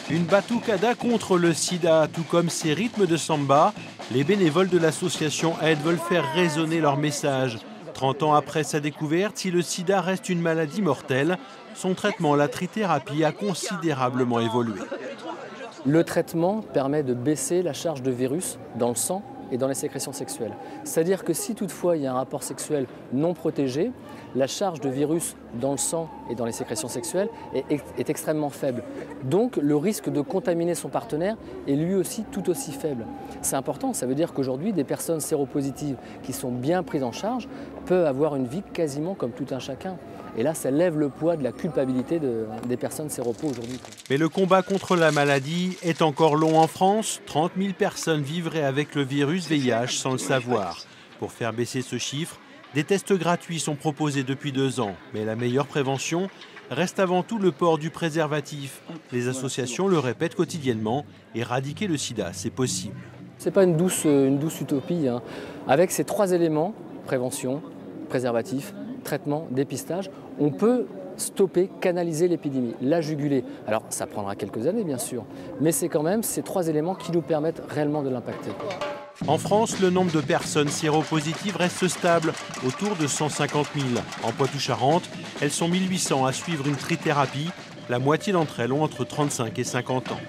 Une batucada contre le sida, tout comme ces rythmes de samba, les bénévoles de l'association Aide veulent faire résonner leur message. 30 ans après sa découverte, si le sida reste une maladie mortelle, son traitement, la trithérapie, a considérablement évolué. Le traitement permet de baisser la charge de virus dans le sang et dans les sécrétions sexuelles. C'est-à-dire que si toutefois il y a un rapport sexuel non protégé, la charge de virus dans le sang et dans les sécrétions sexuelles est extrêmement faible. Donc le risque de contaminer son partenaire est lui aussi tout aussi faible. C'est important, ça veut dire qu'aujourd'hui des personnes séropositives qui sont bien prises en charge peuvent avoir une vie quasiment comme tout un chacun. Et là, ça lève le poids de la culpabilité des personnes séropos aujourd'hui. Mais le combat contre la maladie est encore long en France. 30 000 personnes vivraient avec le virus VIH sans le savoir. Pour faire baisser ce chiffre, des tests gratuits sont proposés depuis 2 ans. Mais la meilleure prévention reste avant tout le port du préservatif. Les associations le répètent quotidiennement. Éradiquer le sida, c'est possible. Ce n'est pas une douce utopie, hein. Avec ces 3 éléments, prévention, préservatif, traitement, dépistage, on peut stopper, canaliser l'épidémie, la juguler. Alors ça prendra quelques années bien sûr, mais c'est quand même ces 3 éléments qui nous permettent réellement de l'impacter. En France, le nombre de personnes séropositives reste stable, autour de 150 000. En Poitou-Charentes, elles sont 1800 à suivre une trithérapie. La moitié d'entre elles ont entre 35 et 50 ans.